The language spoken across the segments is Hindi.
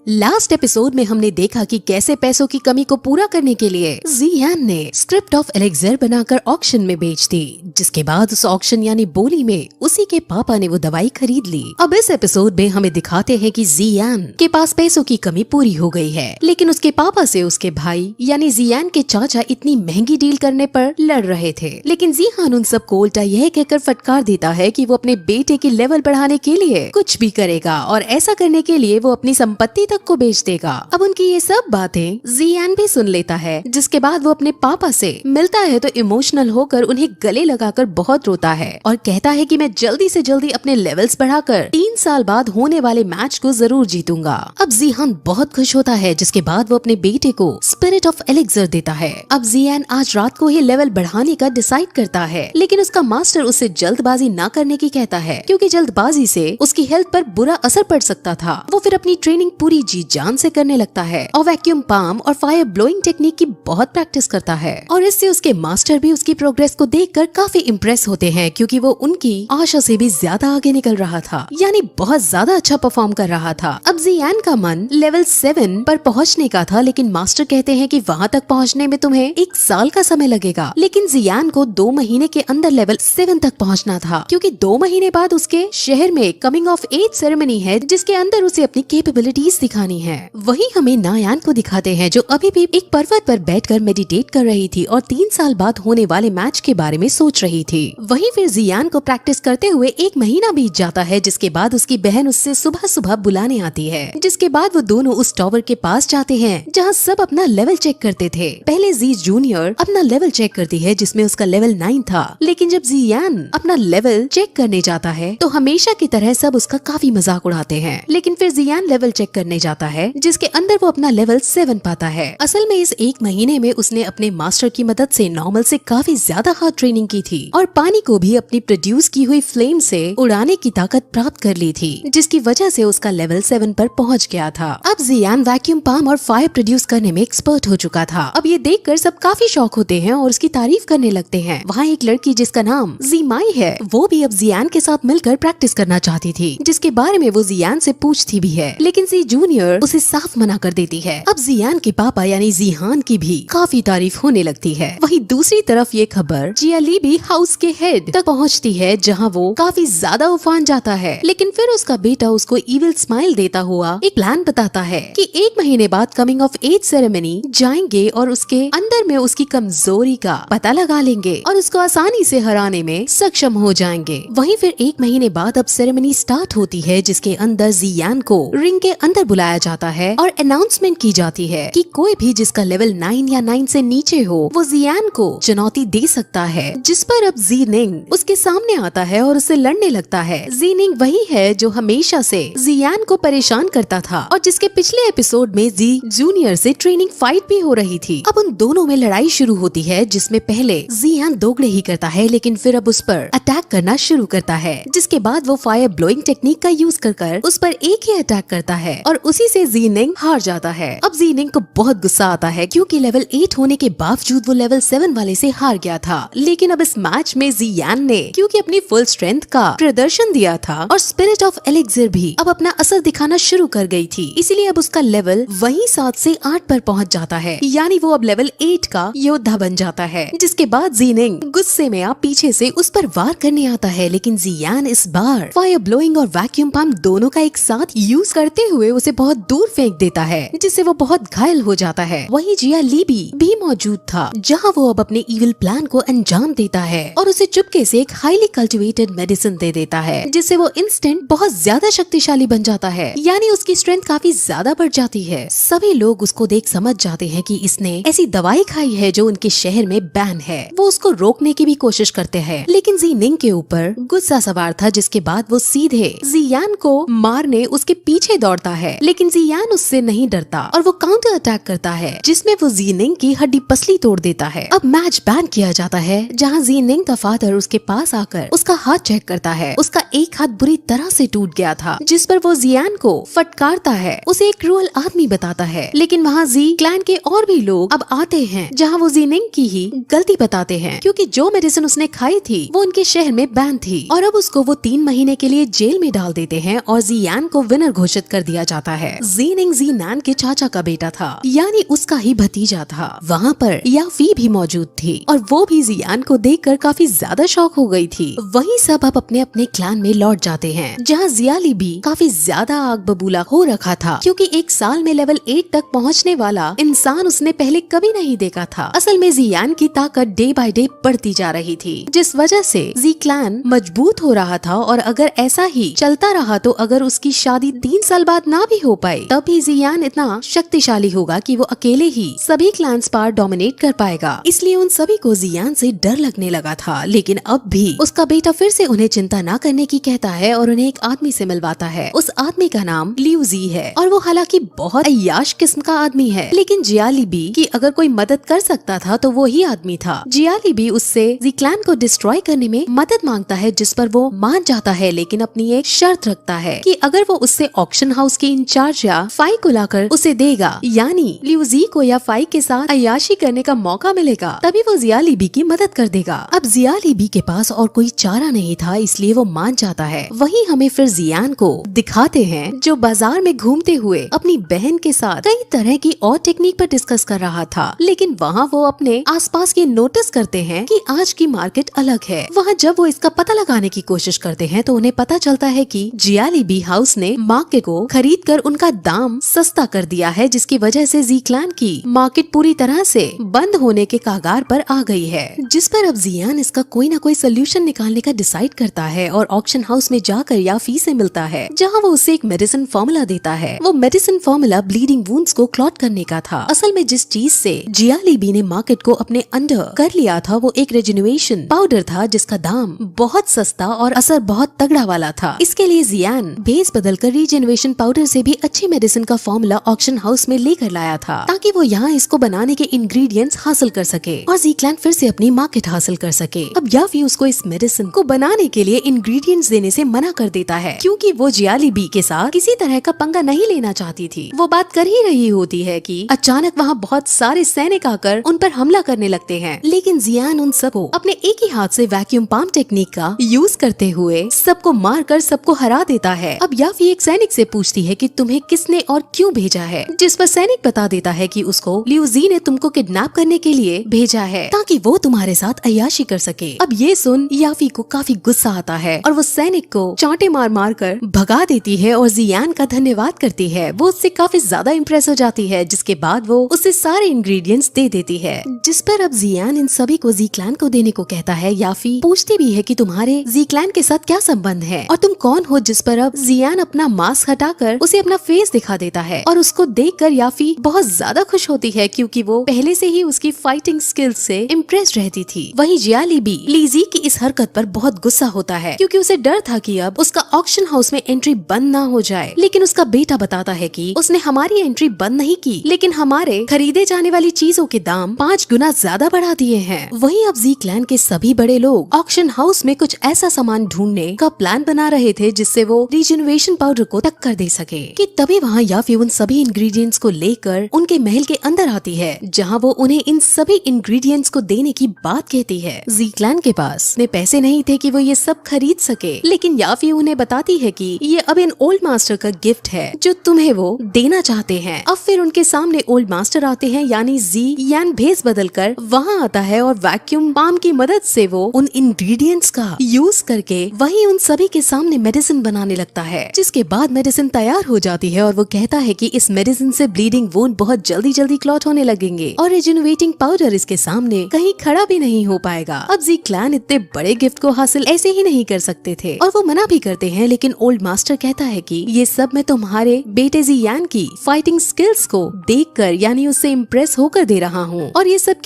लास्ट एपिसोड में हमने देखा कि कैसे पैसों की कमी को पूरा करने के लिए जियान ने स्क्रिप्ट ऑफ एलेक्जेर बनाकर ऑक्शन में बेच दी, जिसके बाद उस ऑक्शन यानी बोली में उसी के पापा ने वो दवाई खरीद ली। अब इस एपिसोड में हमें दिखाते हैं कि जियान के पास पैसों की कमी पूरी हो गई है, लेकिन उसके पापा से उसके भाई यानी जियान के चाचा इतनी महंगी डील करने पर लड़ रहे थे। लेकिन जियान उन सबको उल्टा यह कहकर फटकार देता है कि वो अपने बेटे की लेवल बढ़ाने के लिए कुछ भी करेगा और ऐसा करने के लिए वो अपनी संपत्ति तक को बेच देगा। अब उनकी ये सब बातें जियान भी सुन लेता है, जिसके बाद वो अपने पापा से मिलता है तो इमोशनल होकर उन्हें गले लगाकर बहुत रोता है और कहता है कि मैं जल्दी से जल्दी अपने लेवल्स बढ़ाकर 3 साल बाद होने वाले मैच को जरूर जीतूंगा। अब जियान बहुत खुश होता है, जिसके बाद वो अपने बेटे को स्पिरिट ऑफ एलेक्जेर देता है। अब जियान आज रात को ही लेवल बढ़ाने का डिसाइड करता है, लेकिन उसका मास्टर उसे जल्दबाजी ना करने की कहता है, क्योंकि जल्दबाजी से उसकी हेल्थ पर बुरा असर पड़ सकता था। वो फिर अपनी ट्रेनिंग पूरी जी जान से करने लगता है और वैक्यूम पाम और फायर ब्लोइंग टेक्निक की बहुत प्रैक्टिस करता है और इससे उसके मास्टर भी उसकी प्रोग्रेस को देखकर काफी इम्प्रेस होते हैं, क्योंकि वो उनकी आशा से भी ज्यादा आगे निकल रहा था, यानी बहुत ज्यादा अच्छा परफॉर्म कर रहा था। अब जियान का मन लेवल 7 पर पहुंचने का था, लेकिन मास्टर कहते हैं कि वहां तक पहुंचने में तुम्हें 1 साल का समय लगेगा। लेकिन जियान को 2 महीने के अंदर लेवल 7 तक पहुंचना था, क्योंकि 2 महीने बाद उसके शहर में कमिंग ऑफ एज सेरेमनी है, जिसके अंदर उसे अपनी कैपेबिलिटीज दिखानी है। वहीं हमें नायान को दिखाते हैं, जो अभी भी एक पर्वत पर बैठकर मेडिटेट कर रही थी और 3 साल बाद होने वाले मैच के बारे में सोच रही थी। वहीं फिर जियान को प्रैक्टिस करते हुए 1 महीना बीत जाता है, जिसके बाद उसकी बहन उससे सुबह सुबह बुलाने आती है, जिसके बाद वो दोनों उस टावर के पास जाते हैं जहाँ सब अपना लेवल चेक करते थे। पहले जी जूनियर अपना लेवल चेक करती है, जिसमें उसका लेवल 9 था, लेकिन जब जियान अपना लेवल चेक करने जाता है तो हमेशा की तरह सब उसका काफी मजाक उड़ाते हैं। लेकिन फिर जियान लेवल चेक करने जाता है, जिसके अंदर वो अपना लेवल 7 पाता है। असल में इस 1 महीने में उसने अपने मास्टर की मदद से नॉर्मल से काफी ज्यादा हार्ड ट्रेनिंग की थी और पानी को भी अपनी प्रोड्यूस की हुई फ्लेम से उड़ाने की ताकत प्राप्त कर ली थी, जिसकी वजह से उसका लेवल 7 पर पहुंच गया था। अब जियान वैक्यूम पाम और फायर प्रोड्यूस करने में एक्सपर्ट हो चुका था। अब ये देखकर सब काफी शौक होते हैं और उसकी तारीफ करने लगते हैं। वहाँ एक लड़की जिसका नाम जीमाई है, वो भी अब जियान के साथ मिलकर प्रैक्टिस करना चाहती थी, जिसके बारे में वो जियान से पूछती भी है, लेकिन जी जूनियर उसे साफ मना कर देती है। अब जियान के पापा यानी जिहान की भी काफी तारीफ होने लगती है। वहीं दूसरी तरफ ये खबर जियाली भी हाउस के हेड तक पहुंचती है, जहां वो काफी ज्यादा उफान जाता है। लेकिन फिर उसका बेटा उसको इविल स्माइल देता हुआ एक प्लान बताता है कि 1 महीने बाद कमिंग ऑफ एज सेरेमनी जाएंगे और उसके अंदर में उसकी कमजोरी का पता लगा लेंगे और उसको आसानी से हराने में सक्षम हो जाएंगे। वहीं फिर 1 महीने बाद अब सेरेमनी स्टार्ट होती है, जिसके अंदर जियान को रिंग के अंदर बुलाया जाता है और अनाउंसमेंट की जाती है कि कोई भी जिसका लेवल 9 या 9 से नीचे हो वो जियान को चुनौती दे सकता है, जिस पर अब जीनिंग उसके सामने आता है और उससे लड़ने लगता है। जीनिंग वही है जो हमेशा से जियान को परेशान करता था और जिसके पिछले एपिसोड में जी जूनियर से ट्रेनिंग फाइट भी हो रही थी। अब उन दोनों में लड़ाई शुरू होती है, जिसमें पहले जियान दोगले ही करता है, लेकिन फिर अब उस पर अटैक करना शुरू करता है, जिसके बाद वो फायर ब्लोइंग टेक्निक का यूज कर उस पर एक ही अटैक करता है और उसी से जीनिंग हार जाता है। अब जीनिंग को बहुत गुस्सा आता है, क्योंकि लेवल 8 होने के बावजूद वो लेवल 7 वाले से हार गया था। लेकिन अब इस मैच में जियान ने क्योंकि अपनी फुल स्ट्रेंथ का प्रदर्शन दिया था और स्पिरिट ऑफ एलेक्जेर भी अब अपना असर दिखाना शुरू कर गई थी, इसीलिए अब उसका लेवल वही 7 से 8 पर पहुंच जाता है, यानी वो अब लेवल 8 का योद्धा बन जाता है। जिसके बाद जीनिंग गुस्से में आप पीछे से उस पर वार करने आता है, लेकिन जियान इस बार फायर ब्लोइंग और वैक्यूम पंप दोनों का एक साथ यूज करते हुए उसे बहुत दूर फेंक देता है, जिससे वो बहुत घायल हो जाता है। वहीं जिया लीबी भी मौजूद था, जहां वो अब अपने इविल प्लान को अंजाम देता है और उसे चुपके से एक हाईली कल्टिवेटेड मेडिसिन दे देता है, जिससे वो इंस्टेंट बहुत ज्यादा शक्तिशाली बन जाता है, यानी उसकी स्ट्रेंथ काफी ज्यादा बढ़ जाती है। सभी लोग उसको देख समझ जाते हैं कि इसने ऐसी दवाई खाई है जो उनके शहर में बैन है। वो उसको रोकने की भी कोशिश करते हैं, लेकिन जीनिंग के ऊपर गुस्सा सवार था, जिसके बाद वो सीधे जियान को मारने उसके पीछे दौड़ता है। लेकिन जियान उससे नहीं डरता और वो काउंटर अटैक करता है, जिसमें वो जीनिंग की हड्डी पसली तोड़ देता है। अब मैच बैन किया जाता है, जहाँ जीनिंग का फादर उसके पास आकर उसका हाथ चेक करता है। उसका एक हाथ बुरी तरह से टूट गया था, जिस पर वो जियान को फटकारता है, उसे एक क्रूअल आदमी बताता है। लेकिन वहाँ जी क्लैन के और भी लोग अब आते हैं, जहाँ वो जीनिंग की ही गलती बताते हैं, क्योंकि जो मेडिसिन उसने खाई थी वो उनके शहर में बैन थी और अब उसको वो 3 महीने के लिए जेल में डाल देते हैं और जियान को विनर घोषित कर दिया जाता है। जीनिंग जीनान के चाचा का बेटा था, यानी उसका ही भतीजा था। वहाँ पर याफी भी मौजूद थी और वो भी जियान को देखकर काफी ज्यादा शॉक हो गई थी। वहीं सब अब अपने अपने क्लान में लौट जाते हैं, जहाँ जियाली भी काफी ज्यादा आग बबूला हो रखा था, क्योंकि एक साल में लेवल 8 तक पहुँचने वाला इंसान उसने पहले कभी नहीं देखा था। असल में जियान की ताकत डे बाय डे बढ़ती जा रही थी, जिस वजह से जी क्लान मजबूत हो रहा था। और अगर ऐसा ही चलता रहा तो अगर उसकी शादी 3 साल बाद ना भी हो पाई, तब भी जियान इतना शक्तिशाली होगा कि वो अकेले ही सभी क्लान्स पर डोमिनेट कर पाएगा। इसलिए उन सभी को जियान से डर लगने लगा था। लेकिन अब भी उसका बेटा फिर से उन्हें चिंता न करने की कहता है और उन्हें एक आदमी से मिलवाता है। उस आदमी का नाम लियू जी है और वो हालांकि बहुत अय्याश किस्म का आदमी है, लेकिन जियाली बी की अगर कोई मदद कर सकता था तो वो ही आदमी था। जियाली बी उससे जी क्लान को डिस्ट्रॉय करने में मदद मांगता है, जिस पर वो मान जाता है, लेकिन अपनी एक शर्त रखता है कि अगर वो उससे ऑक्शन हाउस के इंचार्ज या फाई को लाकर उसे देगा, यानी लियू जी को या फाई के साथ अय्याशी करने का मौका मिलेगा, तभी वो जियाली बी की मदद कर देगा। अब जियाली बी के पास और कोई चारा नहीं था, इसलिए वो मान जाता है। वहीं हमें फिर जियान को दिखाते हैं जो बाजार में घूमते हुए अपनी बहन के साथ कई तरह की और टेक्निक पर डिस्कस कर रहा था। लेकिन वहाँ वो अपने आसपास ये नोटिस करते हैं कि आज की मार्केट अलग है। वहाँ जब वो इसका पता लगाने की कोशिश करते हैं तो उन्हें पता चलता है कि जियाली बी हाउस ने मार्केट को खरीद कर उनका दाम सस्ता कर दिया है, जिसकी वजह से जी क्लान की मार्केट पूरी तरह से बंद होने के कगार पर आ गई है। जिस पर अब जियान इसका कोई ना कोई सोल्यूशन निकालने का डिसाइड करता है और ऑक्शन हाउस में जाकर याफी से मिलता है, जहाँ वो उसे एक मेडिसिन फॉर्मूला देता है। वो मेडिसिन फॉर्मूला ब्लीडिंग वुंड्स को क्लॉट करने का था। असल में जिस चीज से जियाली बी ने मार्केट को अपने अंडर कर लिया था वो एक रेजिन्युएशन पाउडर था, जिसका दाम बहुत सस्ता और असर बहुत तगड़ा वाला था। इसके लिए जियान भेस बदलकर रीजेन्युएशन पाउडर से भी अच्छी मेडिसिन का फॉर्मूला ऑक्शन हाउस में लेकर लाया था, ताकि वो यहाँ इसको बनाने के इंग्रेडिएंट्स हासिल कर सके और जी क्लान फिर से अपनी मार्केट हासिल कर सके। अब याफी उसको इस मेडिसिन को बनाने के लिए इंग्रेडिएंट्स देने से मना कर देता है, क्योंकि वो जियाली बी के साथ किसी तरह का पंगा नहीं लेना चाहती थी। वो बात कर ही रही होती है कि अचानक वहाँ बहुत सारे सैनिक आकर उन पर हमला करने लगते हैं, लेकिन जियान उन सबको अपने एक ही हाथ से वैक्यूम पंप टेक्निक का यूज करते हुए सबको मारकर सबको हरा देता है। अब याफी एक सैनिक से पूछती है कि तुम्हें किसने और क्यों भेजा है, जिस पर सैनिक बता देता है कि उसको लियू जी ने तुमको किडनैप करने के लिए भेजा है, ताकि वो तुम्हारे साथ अय्याशी कर सके। अब ये सुन याफी को काफी गुस्सा आता है और वो सैनिक को चांटे मार मार कर भगा देती है और जियान का धन्यवाद करती है। वो उससे काफी ज्यादा इम्प्रेस हो जाती है, जिसके बाद वो उससे सारे इंग्रेडिएंट्स दे देती है। जिस पर अब जियान इन सभी को जी क्लान को देने को कहता है। याफी पूछती भी है कि तुम्हारे जी क्लान के साथ क्या संबंध है और तुम कौन हो, जिस पर अब जियान अपना मास्क हटाकर उसे अपना फेस दिखा देता है और उसको देखकर याफी बहुत ज्यादा खुश होती है, क्योंकि वो पहले से ही उसकी फाइटिंग स्किल्स से इम्प्रेस रहती थी। वहीं जियाली बी लीजी की इस हरकत पर बहुत गुस्सा होता है, क्योंकि उसे डर था कि अब उसका ऑक्शन हाउस में एंट्री बंद ना हो जाए। लेकिन उसका बेटा बताता है कि उसने हमारी एंट्री बंद नहीं की, लेकिन हमारे खरीदे जाने वाली चीजों के दाम 5 गुना ज्यादा बढ़ा दिए हैं। वहीं अब जी क्लैन के सभी बड़े लोग ऑक्शन हाउस में कुछ ऐसा सामान ढूंढने का प्लान बना रहे थे जिससे वो रीजनरेशन पाउडर को टक्कर दे सके। कि तभी वहाँ याफी उन सभी इंग्रेडिएंट्स को लेकर उनके महल के अंदर आती है, जहाँ वो उन्हें इन सभी इंग्रेडिएंट्स को देने की बात कहती है। जी क्लैन के पास में पैसे नहीं थे कि वो ये सब खरीद सके, लेकिन याफी उन्हें बताती है कि ये अब इन ओल्ड मास्टर का गिफ्ट है जो तुम्हें वो देना चाहते हैं। अब फिर उनके सामने ओल्ड मास्टर आते हैं, यानी जी यान भेस बदलकर वहाँ आता है और वैक्यूम पंप की मदद से वो उन इंग्रेडिएंट्स का यूज करके वही उन सभी के सामने मेडिसिन बनाने लगता है। जिसके बाद मेडिसिन तैयार हो जाती है और वो कहता है कि इस मेडिसिन से ब्लीडिंग वुंड बहुत जल्दी जल्दी क्लॉट होने लगेंगे और रिजनरेटिंग पाउडर इसके सामने कहीं खड़ा भी नहीं हो पाएगा। अब जी क्लैन इतने बड़े गिफ्ट को हासिल ऐसे ही नहीं कर सकते थे और वो मना भी करते हैं, लेकिन ओल्ड मास्टर कहता है कि ये सब मैं तुम्हारे बेटे जी यान की फाइटिंग स्किल्स को देखकर यानी उससे इम्प्रेस होकर दे रहा हूँ। और ये सब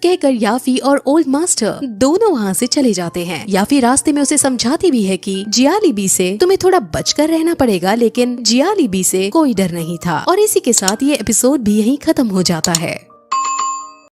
कहकर याफी और ओल्ड मास्टर दोनों वहाँ से चले जाते हैं। याफी रास्ते में उसे समझाती भी है कि जियाली बी से तुम्हें थोड़ा बचकर रहना पड़ेगा, लेकिन जियाली बी से कोई डर नहीं था। और इसी के साथ ये एपिसोड भी यहीं खत्म हो जाता है।